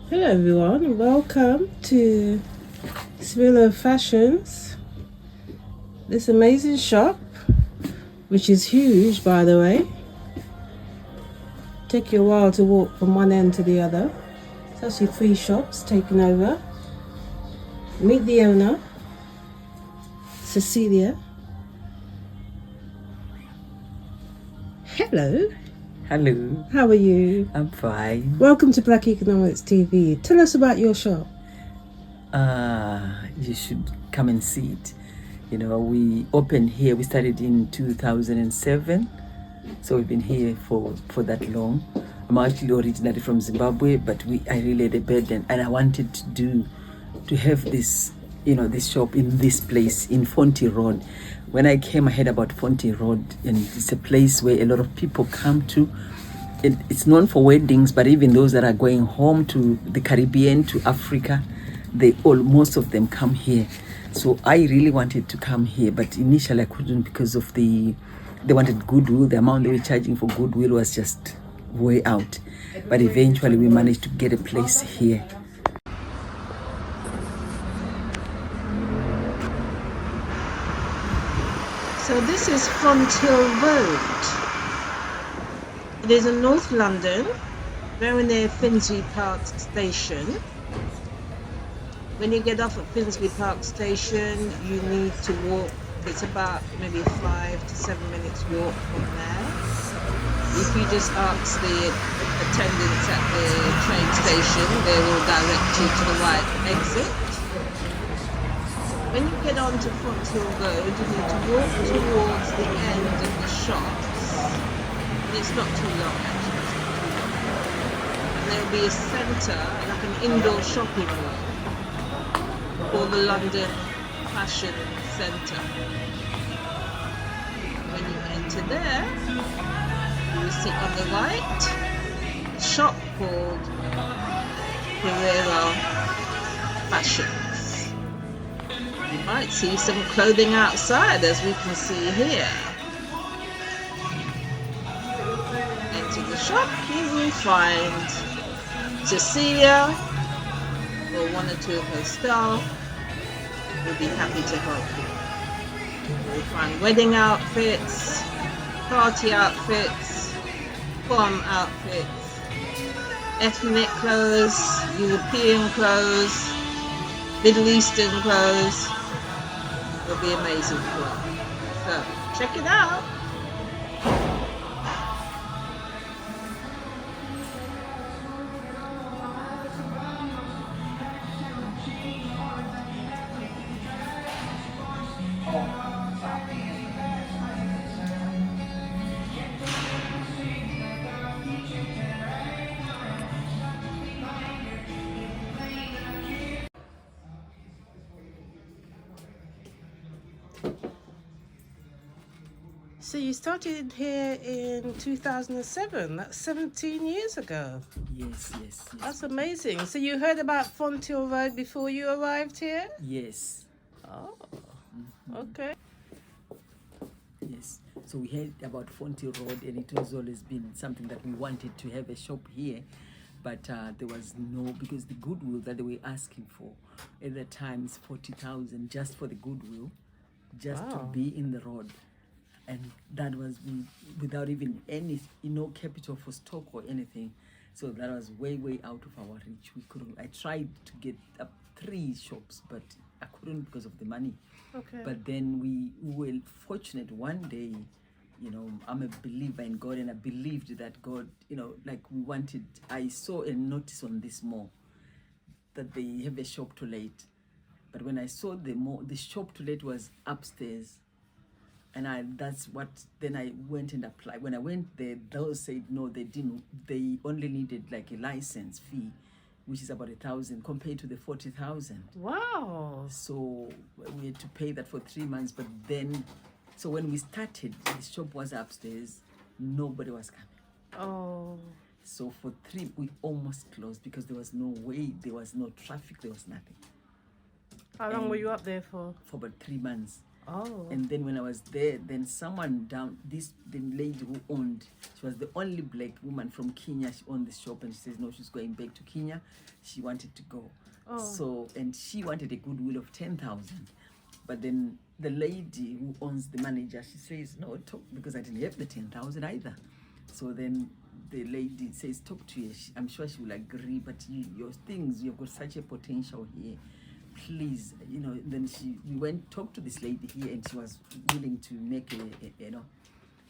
Hello everyone, welcome to Cerrura Fashions, this amazing shop, which is huge by the way. Take you a while to walk from one end to the other. It's actually 3 shops taken over. Meet the owner, Cecilia. Hello. Hello. How are you? I'm fine. Welcome to Black Economics TV. Tell us about your shop. You should come and see it. You know, we opened here, we started in 2007. So we've been here for that long. I'm actually originally from Zimbabwe, but I really had a burden and I wanted to have this, this shop in this place in FontHill Road. When I came, I heard about FontHill Road, and it's a place where a lot of people come to. It's known for weddings, but even those that are going home to the Caribbean, to Africa, most of them come here. So I really wanted to come here, but initially I couldn't because of they wanted goodwill. The amount they were charging for goodwill was just way out. But eventually we managed to get a place here. So this is FontHill Road. It is in North London, very near Finsbury Park Station. When you get off at Finsbury Park Station, you need to walk. It's about maybe 5 to 7 minutes walk from there. If you just ask the attendants at the train station, they will direct you to the right exit. When you get onto FontHill Road, you need to walk towards the end of the shops. And it's not too long actually. And there will be a centre, like an indoor shopping mall, called the London Fashion Centre. When you enter there, you will see on the right a shop called Cerrura Fashion. You might see some clothing outside, as we can see here. Into the shop, you will find Cecilia or one or two of her staff will be happy to help you. You'll find wedding outfits, party outfits, prom outfits, ethnic clothes, European clothes, Middle Eastern clothes. It'll be amazing for you. So check it out. So you started here in 2007. That's 17 years ago. Yes. That's amazing. So you heard about FontHill Road before you arrived here? Yes. Oh, okay. Yes. So we heard about FontHill Road, and it has always been something that we wanted to have a shop here. But there was no, because the goodwill that they were asking for at the time is 40,000 just for the goodwill, just to be in the road. And that was without even any, capital for stock or anything. So that was way out of our reach. We couldn't. I tried to get up 3 shops, but I couldn't because of the money. Okay. But then we were fortunate one day. I'm a believer in God, and I believed that God, I saw a notice on this mall that they have a shop to let. But when I saw the shop to let was upstairs. And then I went and applied. When I went there, those said no, they didn't. They only needed like a license fee which is about 1,000 compared to the 40,000. Wow. So we had to pay that for 3 months. But then, so when we started, the shop was upstairs. Nobody was coming. Oh. So for 3, we almost closed because there was no way, there was no traffic, there was nothing. How long were you up there for? For about 3 months. Oh. And then when I was there, then someone down, the lady who owned, she was the only black woman from Kenya. She owned the shop, and she says no, she's going back to Kenya. She wanted to go. Oh. So, and she wanted a goodwill of 10,000. But then the lady who owns the manager, she says no, talk, because I didn't have the 10,000 either. So then the lady says, talk to her. I'm sure she will agree, but your things, you've got such a potential here. Please, you know. Then we went talked to this lady here, and she was willing to make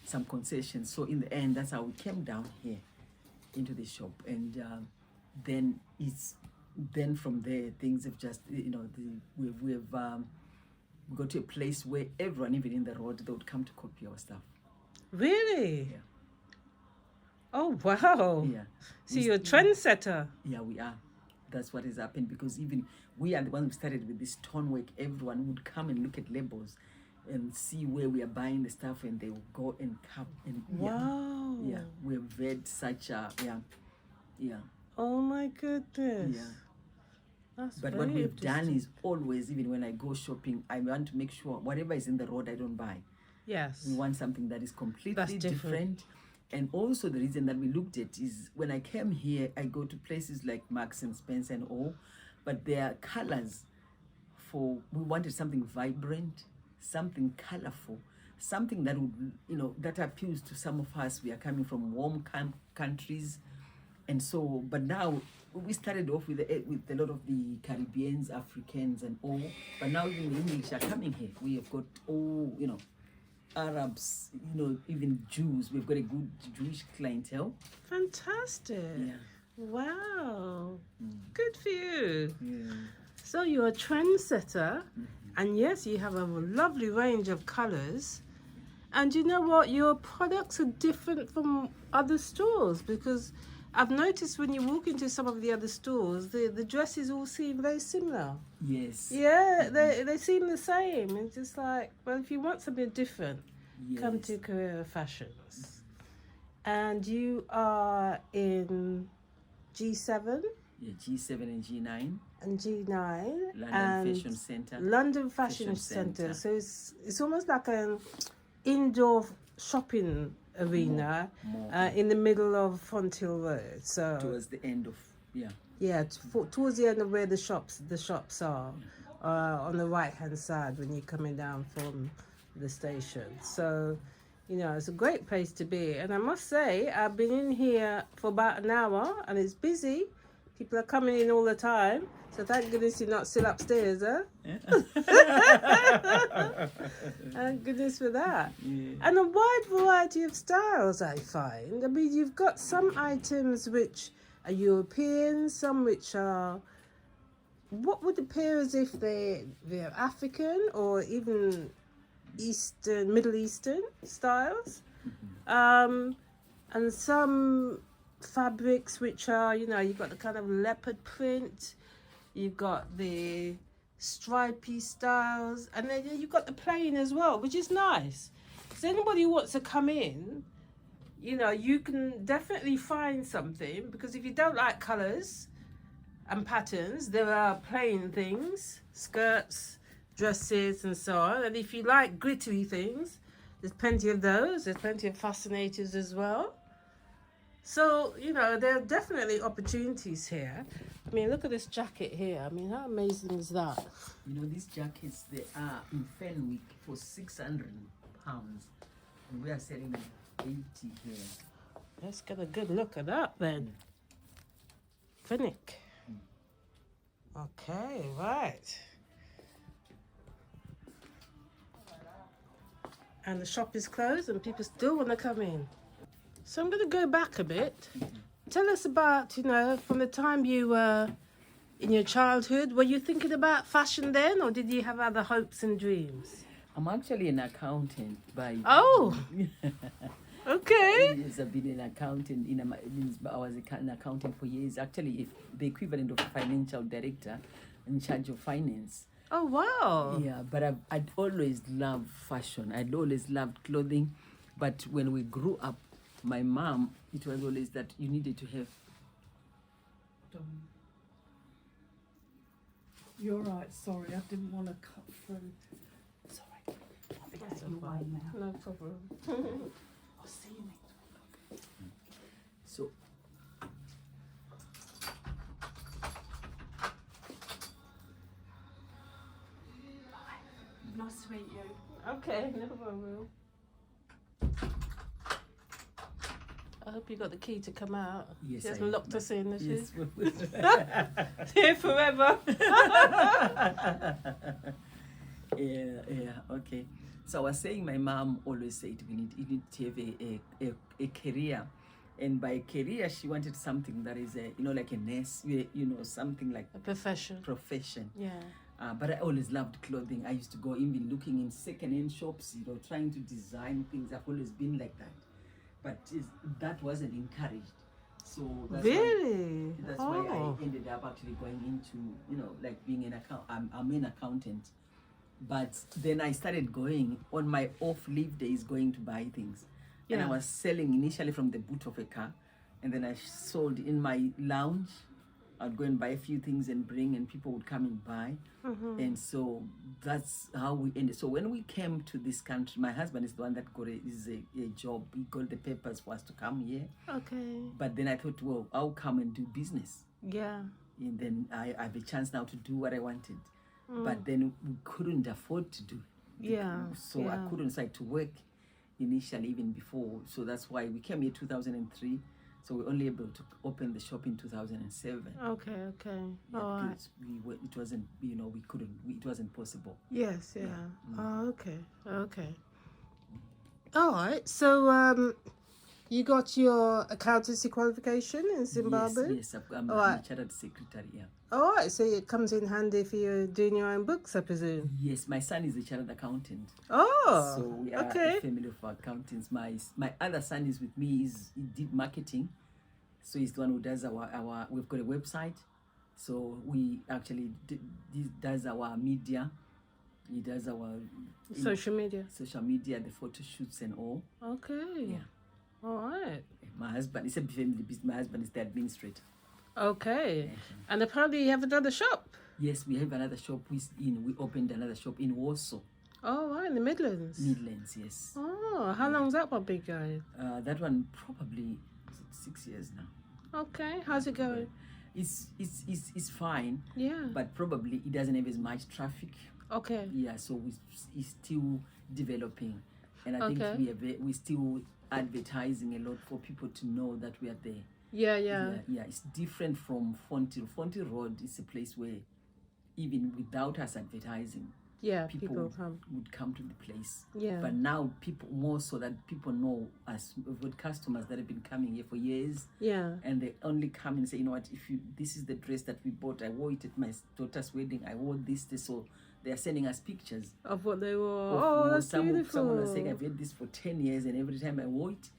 some concessions. So in the end, that's how we came down here into the shop, and then from there things have just, you know, we've got to a place where everyone, even in the road, they would come to copy our stuff. Really? Yeah. Oh wow. Yeah. So you're a trendsetter. Yeah, we are. That's what has happened, because even we are the ones who started with this stonework. Everyone would come and look at labels and see where we are buying the stuff, and they will go and come and Wow. yeah, we've had such a yeah. Oh my goodness. Yeah. That's But very what we've done interesting. is always, even when I go shopping, I want to make sure whatever is in the road I don't buy. Yes. We want something that is completely That's different. And also the reason that we looked at is when I came here, I go to places like Marks and Spencer and all, but their colors we wanted something vibrant, something colorful, something that would, you know, that appeals to some of us. We are coming from warm countries. And so, but now we started off with a lot of the Caribbeans, Africans and all, but now even the English are coming here. We have got all, you know, Arabs, you know, even Jews. We've got a good Jewish clientele. Fantastic. Yeah. Wow. Good for you. Yeah. So you're a trendsetter, and yes, you have a lovely range of colors. And you know what? Your products are different from other stores, because I've noticed when you walk into some of the other stores, the dresses all seem very similar. Yes. Yeah, they seem the same. It's just like, well, if you want something different, come Yes. to Cerrura Fashions. And you are in G7 Yeah, G7 and G9. and G9 London and Fashion Centre. London Fashion Fashion Centre. Centre. So it's almost like an indoor shopping arena More. in the middle of FontHill Road. So Towards the end of, yeah. yeah, towards the end of where the shops are, on the right hand side when you're coming down from the station. So, you know, it's a great place to be. And I must say, I've been in here for about an hour, and it's busy. People are coming in all the time. So thank goodness you're not still upstairs, huh? Thank goodness for that. Yeah. And a wide variety of styles, I find. I mean, you've got some items which are European, some which are what would appear as if they're African or even Eastern, Middle Eastern styles. And some fabrics which are, you know, you've got the kind of leopard print, you've got the stripy styles, and then you've got the plain as well, which is nice. So anybody who wants to come in, you know, you can definitely find something, because if you don't like colours and patterns, there are plain things, skirts, dresses and so on. And if you like glittery things, there's plenty of those. There's plenty of fascinators as well. So, you know, there are definitely opportunities here. I mean, look at this jacket here. I mean, how amazing is that? You know, these jackets, they are in Fenwick for £600. And we are selling them 80 here. Let's get a good look at that then. Finnick. Okay, right. And the shop is closed and people still want to come in. So I'm going to go back a bit. Tell us about, you know, from the time you were in your childhood, were you thinking about fashion then, or did you have other hopes and dreams? I'm actually an accountant by... Oh! Okay. Yes, I've been an accountant. I was an accountant for years. Actually, if the equivalent of a financial director in charge of finance. Oh, wow. Yeah, but I'd always loved fashion. I'd always loved clothing. But when we grew up, my mom, it was always that you needed to have. You're right, sorry, I didn't want to cut through. Sorry, I'll be That's getting away fine. now. No problem. I'll see you next week. So Nice to meet you. Okay, no problem. I hope you got the key to come out. Yes, She I hasn't locked us in, has she? yes. Here forever. Yeah, okay. So I was saying my mom always said you need to have a career. And by career, she wanted something that is, like a nurse, something like A profession. profession. Yeah. But I always loved clothing. I used to go even looking in second-hand shops, trying to design things. I've always been like that. But that wasn't encouraged. So Really? that's why I ended up actually going into, like being an I'm an accountant. But then I started going on my off-leave days, going to buy things. And I Yeah. was selling initially from the boot of a car. And then I sold in my lounge. I'd go and buy a few things and bring, and people would come and buy. And so that's how we ended. So when we came to this country, my husband is the one that got a job. He got the papers for us to come here. Okay. But then I thought, well, I'll come and do business. Yeah. And then I have a chance now to do what I wanted. But then we couldn't afford to do it. Yeah. So I yeah. couldn't start to work initially, even before. So that's why we came here 2003. So we were only able to open the shop in 2007. Okay. Yeah, All right. because it wasn't, we couldn't, it wasn't possible. Yes. Yeah. Yeah. Oh, okay. All right. So you got your accountancy qualification in Zimbabwe? Yes, I'm All a right. chartered secretary, yeah. All right. So it comes in handy for you doing your own books, I presume. Yes, my son is a chartered accountant. Oh. So we are okay. a family of accountants. My other son is with me. He did marketing. So he's the one who does our we've got a website. So we actually does our media. He does our Social media. social media, the photo shoots and all. Okay. Yeah. All right. My husband is a family business. My husband is the administrator. Okay. And apparently you have another shop. Yes, we have another shop. We opened another shop in Warsaw, Oh, right, in the Midlands. Midlands. Yes. Oh, how long's that one been going? That one probably 6 years now. Okay, how's it going? It's fine, Yeah. but probably it doesn't have as much traffic. Okay. Yeah, so it's still developing, and I Okay. think we're still advertising a lot for people to know that we are there. Yeah. Yeah, it's different from FontHill. FontHill Road is a place where even without us advertising, Yeah, people people come. would come to the place. Yeah. But now people, more so that people know us. We've got customers that have been coming here for years, Yeah. and they only come and say, you know what, this is the dress that we bought. I wore it at my daughter's wedding. I wore this. So they are sending us pictures. Of what they were. Of Oh, that's someone beautiful. was saying, I've had this for 10 years, and every time I wore it,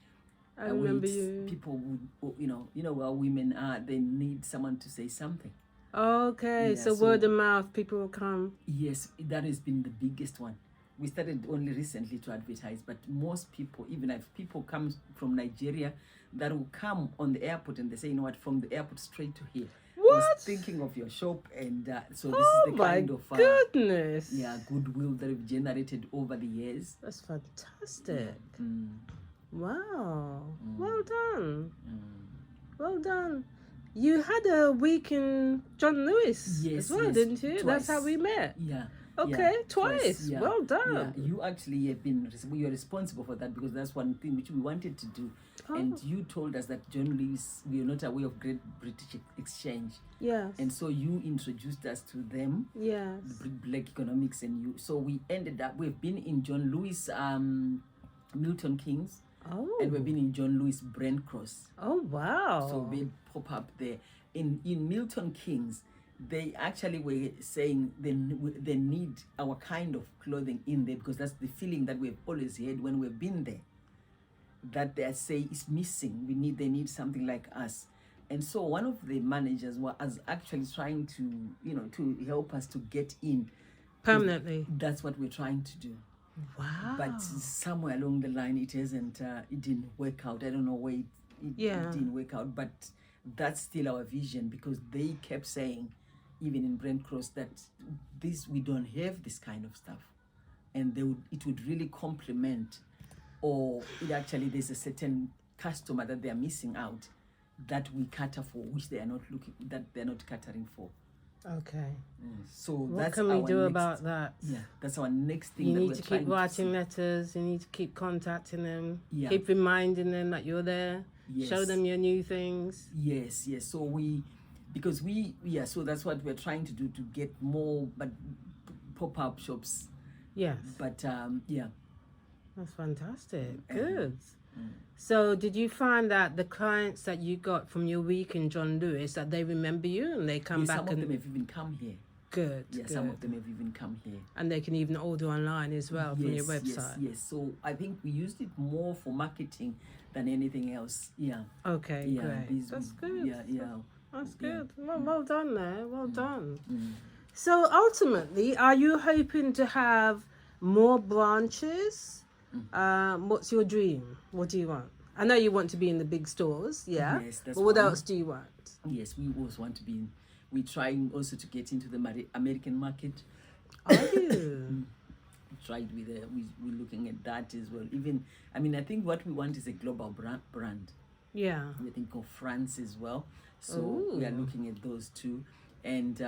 I remember wait, you. people would, how women are, they need someone to say something. Okay, Yeah, so so- word of mouth, people will come. Yes, that has been the biggest one. We started only recently to advertise, but most people, even if people come from Nigeria, that will come on the airport and they say, you know what, from the airport straight to here. I What? was thinking of your shop, and so this Oh is the my kind of goodness. goodwill that we've generated over the years. That's fantastic. Mm, Wow. Well done. mm. Well done. You had a week in John Lewis Yes, as well, yes, didn't you? That's how twice. we met. Yeah. Okay, yeah, twice. yeah, Well done. Yeah, you actually have been you're responsible for that, because that's one thing which we wanted to do. And Oh. you told us that John Lewis, we are not aware of Great British Exchange, Yes. and so you introduced us to them, Yes. Black economics, and so we ended up. We've been in John Lewis, Milton Keynes, Oh. and we've been in John Lewis Brent Cross. Oh wow. So we pop up there in Milton Keynes. They actually were saying they need our kind of clothing in there, because that's the feeling that we've always had when we've been there. that they say is missing. They need something like us. And so one of the managers was actually trying to, to help us to get in. Permanently. That's what we're trying to do. Wow. But somewhere along the line, it didn't work out. I don't know why it didn't work out, but that's still our vision, because they kept saying, even in Brent Cross, that we don't have this kind of stuff. And it would really complement, or there's a certain customer that they are missing out that we cater for, which they're not catering for. Okay. So what that's can we do next, about that? Yeah, that's our next thing. You need to keep writing letters. You need to keep contacting them. Yeah. Keep reminding them that you're there. Yes. Show them your new things. Yes. So so that's what we're trying to do, to get more, but pop-up shops. Yes. But yeah. That's fantastic. Good. So did you find that the clients that you got from your week in John Lewis, that they remember you and they come back? Some of them have even come here. Good. Yeah, good. Some of them have even come here. And they can even order online as well from your website. Yes. So I think we used it more for marketing than anything else. Yeah. Okay, yeah, great. That's good. Yeah. That's good. Well done there. Well done. Mm. So ultimately, are you hoping to have more branches? What's your dream? What do you want? I know you want to be in the big stores, yeah? Yes, that's but what one. else do you want? Yes, we also want to be in. We're trying also to get into the American market. Are you? Tried with we're looking at that as well. I think what we want is a global brand. Yeah. We think of France as well. So Ooh. we are looking at those two. And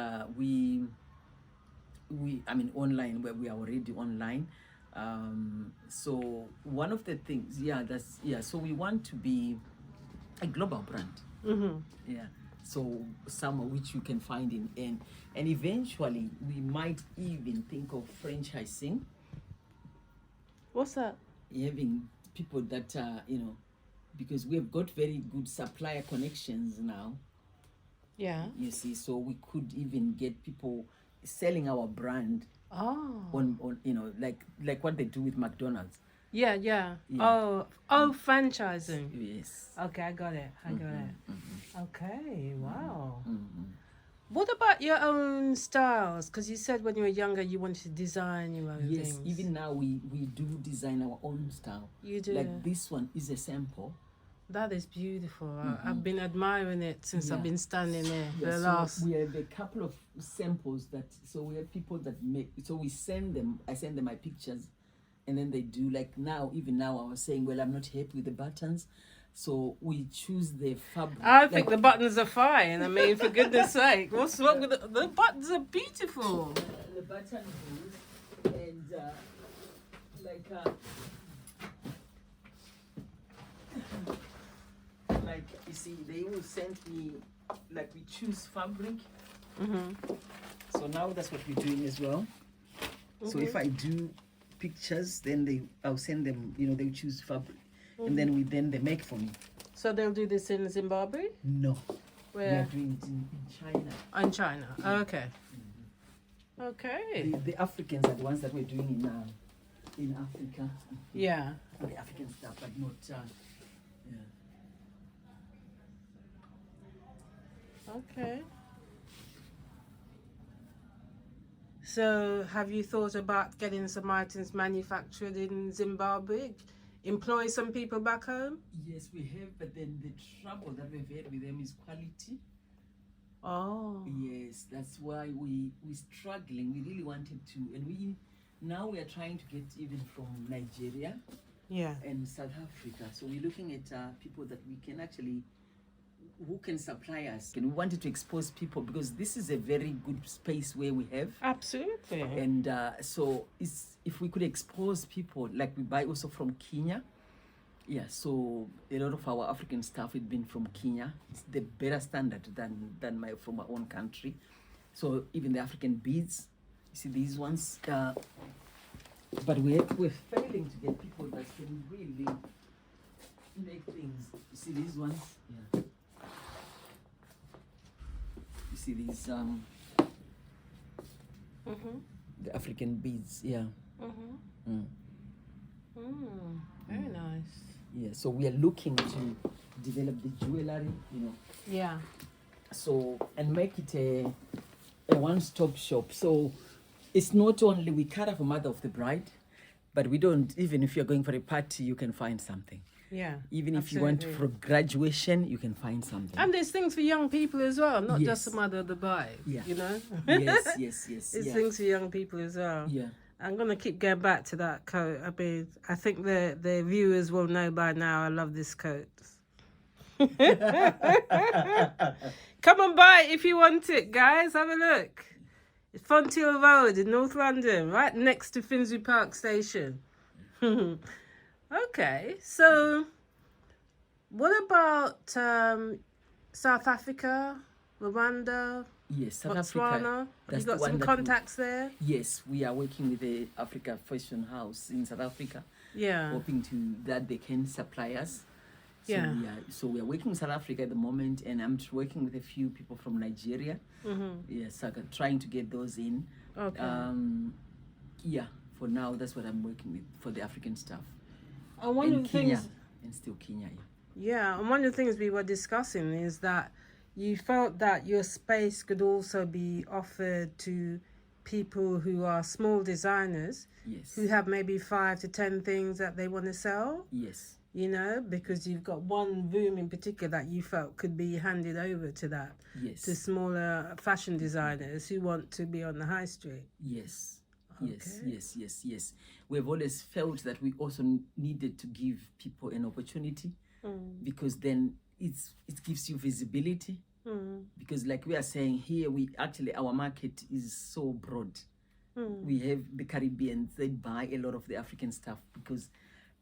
online, where we are already online. So one of the things, so we want to be a global brand. Mm-hmm. Yeah. So somewhere which you can find and eventually we might even think of franchising. What's that? Having people that because we've got very good supplier connections now. Yeah. You see, so we could even get people selling our brand on like what they do with McDonald's. Yeah. Oh, franchising. Yes. Okay, I got it. Mm-hmm. Okay, wow. Mm-hmm. What about your own styles? Because you said when you were younger you wanted to design your own Yes, things. even now we do design our own style. You do? Like this one is a sample. That is beautiful. Mm-hmm. I've been admiring it since I've been standing there for the so last... we have a couple of samples so we have people that make, so we send them, I send them my pictures, and then they do, like even now I was saying, well, I'm not happy with the buttons, so we choose the fabric. I think the buttons are fine. I mean, for goodness sake, what's wrong with the buttons are beautiful. The button holes and like you see, they will send me, like we choose fabric. Mm-hmm. So now that's what we're doing as well. Mm-hmm. So if I do pictures, then I'll send them, they will choose fabric. Mm-hmm. And then they make for me. So they'll do this in Zimbabwe? No. Where? We are doing it in China. In China. Oh, okay. Mm-hmm. Okay. The Africans are the ones that we're doing in Africa. Yeah. The African stuff, but not Okay. So have you thought about getting some items manufactured in Zimbabwe? Employ some people back home? Yes, we have, but then the trouble that we've had with them is quality. Oh. Yes, that's why we're struggling. We really wanted to, and now we are trying to get even from Nigeria, and South Africa. So we're looking at people that we can actually, who can supply us. And we wanted to expose people because this is a very good space where we have. Absolutely. And so if we could expose people, like we buy also from Kenya. Yeah, so a lot of our African stuff has been from Kenya. It's the better standard than from our own country. So even the African beads, you see these ones. But we're failing to get people that can really make things. You see these ones? Yeah. You see these the African beads, yeah. Very nice. Yeah, so we are looking to develop the jewelry, you know, Yeah. so and make it a one-stop shop. So it's not only we cater for mother of the bride, but we don't, even if you're going for a party, you can find something. Yeah. Even if you want absolutely. for graduation, you can find something. And there's things for young people as well, not just the Yes. mother of the bride. Yeah. You know? Yes, yes, yes. There's Yeah. things for young people as well. Yeah. I'm gonna keep going back to that coat. I mean, I think the viewers will know by now I love this coat. Come and buy it if you want it, guys. Have a look. It's FontHill Road in North London, right next to Finsbury Park Station. Okay, so what about South Africa, Rwanda, Yes, South Botswana? Africa. Have That's you got the one some that we- contacts there? Yes, we are working with the Africa Fashion House in South Africa, Yeah. hoping to that they can supply us. So Yeah. we are working with South Africa at the moment, and I'm working with a few people from Nigeria. Mm-hmm. Yes, trying to get those in. Okay. Yeah, for now that's what I'm working with for the African stuff. And one of And the Kenya, things, and still Kenya. yeah, and one of the things we were discussing is that you felt that your space could also be offered to people who are small designers Yes. who have maybe 5 to 10 things that they want to sell, Yes. you know, because you've got one room in particular that you felt could be handed over to that, Yes. to smaller fashion designers who want to be on the high street. Yes. Yes, Okay. yes, yes, yes. We've always felt that we also needed to give people an opportunity because then it gives you visibility. Because like we are saying here, our market is so broad. We have the Caribbeans, they buy a lot of the African stuff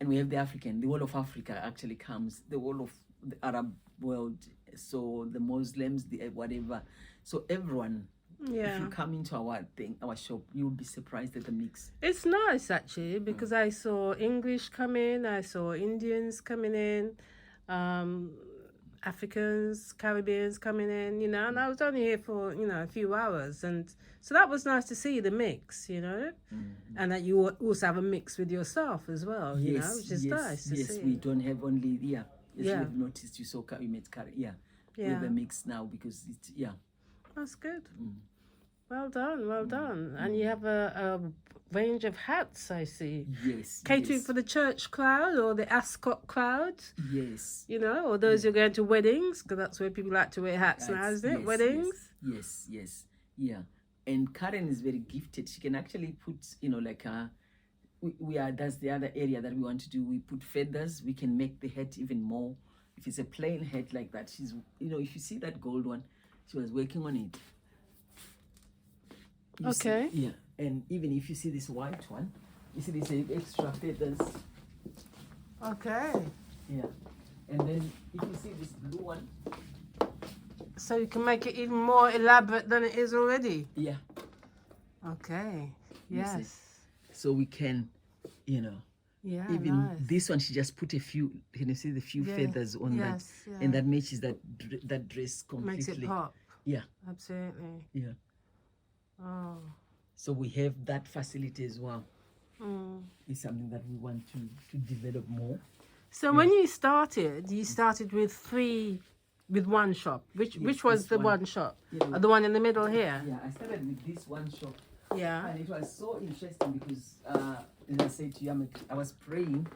and we have the whole of Africa actually comes, the whole of the Arab world, so the Muslims, the whatever. So everyone, if Yeah. you come into our shop, you'll be surprised at the mix. It's nice actually because I saw English come in, I saw Indians coming in, Africans, Caribbeans coming in, you know, and I was only here for, you know, a few hours, and so that was nice to see the mix, you know, and that you also have a mix with yourself as well, you know, which is nice to see. Yes, we don't have only, as Yeah. you've noticed, we met we have a mix now because it's, That's good. Well done, well done. And you have a range of hats, I see. Yes. Catering yes, for the church crowd or the Ascot crowd, Yes. you know, or those who are going to weddings, because that's where people like to wear hats now, isn't it? Yes, Weddings? Yes. Yeah. And Karen is very gifted. She can actually put, you know, like that's the other area that we want to do. We put feathers. We can make the hat even more. If it's a plain hat like that, she's, you know, if you see that gold one, she was working on it. You Okay. see, yeah. And even if you see this white one, you see these extra feathers. Okay. Yeah. And then if you see this blue one, So you can make it even more elaborate than it is already. yeah. Okay. You see? Yes. So we can, you know, Yeah. even nice. this one, she just put a few. Can you see the few Yeah, feathers on that, yes, yeah. and that matches that dress completely. Makes it pop. Yeah, Absolutely. yeah. Oh. So we have that facility as well. Mm. It's something that we want to develop more. So when you started with one shop. Which was this the one. one shop? Yeah. The one in the middle here? Yeah, I started with this one shop, Yeah. and it was so interesting because, as I said to you, I was praying,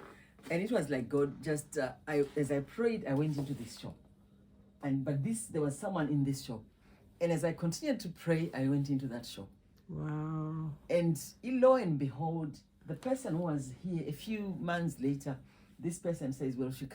and it was like God just. As I prayed, I went into this shop, but there was someone in this shop, and as I continued to pray, I went into that shop. Wow. And lo and behold, the person who was here a few months later, this person says, well, the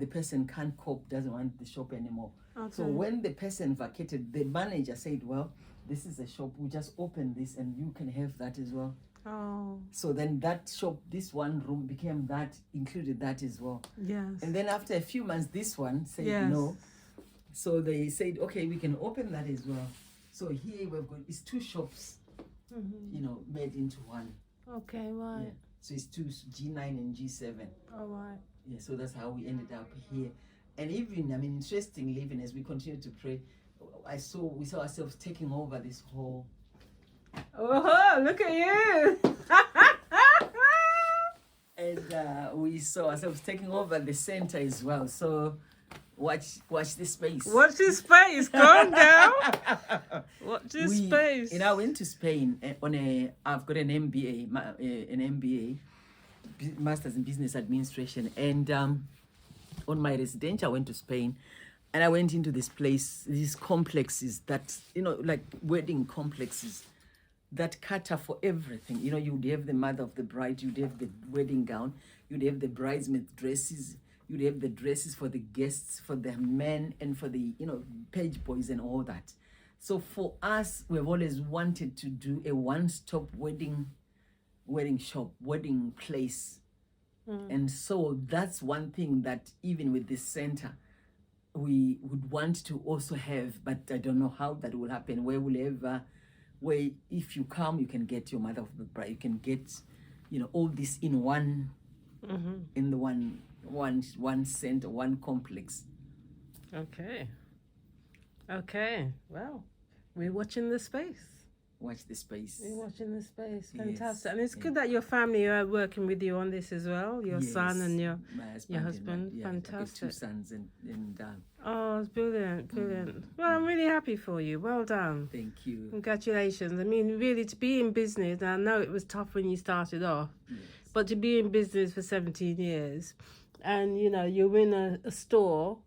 person can't cope, doesn't want the shop anymore. Okay. So when the person vacated, the manager said, well, this is a shop, we just open this and you can have that as well. Oh. So then that shop, this one room became that, included that as well. Yes. And then after a few months, this one said Yes. no. So they said, okay, we can open that as well. So here we've got, it's two shops, you know, made into one. Okay, right. Yeah. So it's two, G9 and G7. All right. Yeah, so that's how we ended up here. And even, interestingly, even as we continue to pray, we saw ourselves taking over this whole. Oh, look at you. And we saw ourselves taking over the center as well. So watch this space. Watch this space. Calm down. Watch this space. I went to Spain I've got an MBA, Masters in Business Administration. And on my residential, I went to Spain. And I went into this place, these complexes that, like wedding complexes that cater for everything. You'd have the mother of the bride, you'd have the wedding gown, you'd have the bridesmaid dresses, you'd have the dresses for the guests, for the men, and for the, page boys and all that. So for us, we've always wanted to do a one-stop wedding shop, wedding place. And so that's one thing that even with this center, we would want to also have, but I don't know how that will happen. Where if you come, you can get your mother of the bride, you can get, all this in one, in the one center, one complex. Okay. Well, we're watching the space. Watch the space. We're watching the space. Fantastic. Yes. And it's good that your family are working with you on this as well. Your son and your husband. And Fantastic. I've got 2 sons and Oh, it's brilliant. Well, I'm really happy for you. Well done. thank you. Congratulations. I mean, really, to be in business, I know it was tough when you started off, Yes. but to be in business for 17 years and, you're in a store,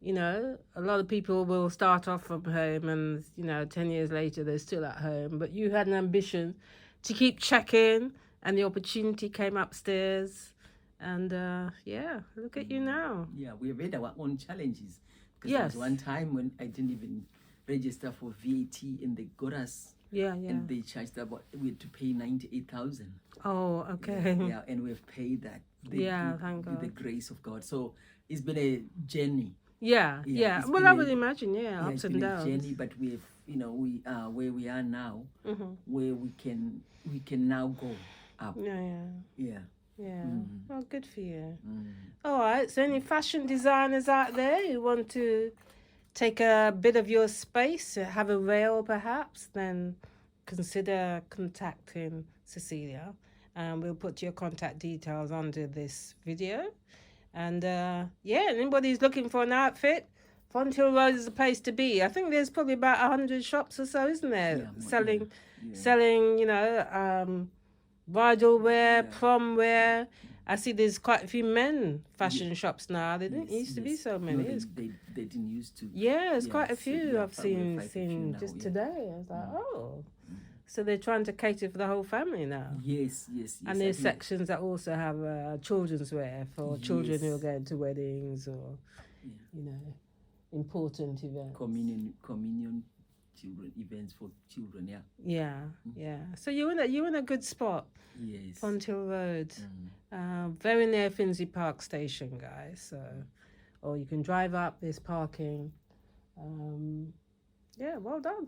a lot of people will start off from home and, 10 years later, they're still at home. But you had an ambition to keep checking and the opportunity came upstairs. And, look at you now. Yeah, we've had our own challenges. Because Yes. there was one time when I didn't even register for VAT and they got us. Yeah. And they charged we had to pay 98,000. Oh, okay. Yeah, and we've paid that. Thank With the God. grace of God. So it's been a journey. Yeah. it's Well, been I a- would imagine, ups It's and been downs. a journey, but we are where we are now, where we can now go up. Yeah. Yeah. Well, good for you. All right. So, any fashion designers out there who want to take a bit of your space, have a rail perhaps, then consider contacting Cecilia. We'll put your contact details under this video. And anybody who's looking for an outfit, FontHill Road is the place to be. I think there's probably about 100 shops or so, isn't there? Selling, bridal wear, prom wear. I see there's quite a few men fashion shops now. They didn't used to be so many. No, they didn't used to. Yeah, there's quite a so few yeah, I've probably quite a few seen now, just yeah. today. I was like, oh. So they're trying to cater for the whole family now. Yes. And there's sections that also have children's wear for children who are going to weddings or, important events. communion children events for children. Yeah. So you're in a good spot. Yes. FontHill Road, very near Finsbury Park Station, guys. So, or you can drive up. There's parking. Well done.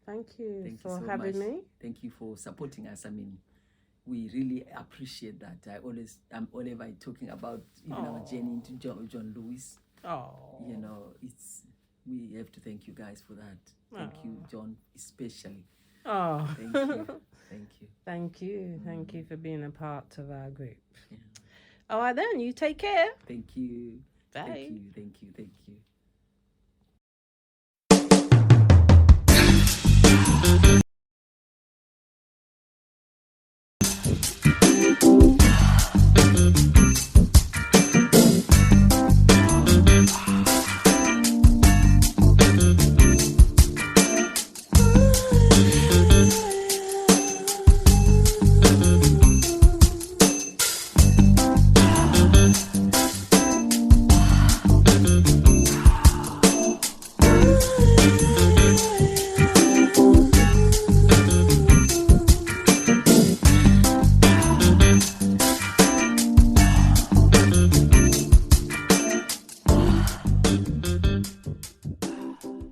Thank you for so having much. me. Thank you for supporting us. I mean, we really appreciate that. I'm always talking about our journey into John Lewis. Oh, We have to thank you guys for that. Thank you, John, especially. oh, Thank you. Thank you. Thank you for being a part of our group. Yeah. All right then, you take care. Thank you. Bye. Thank you.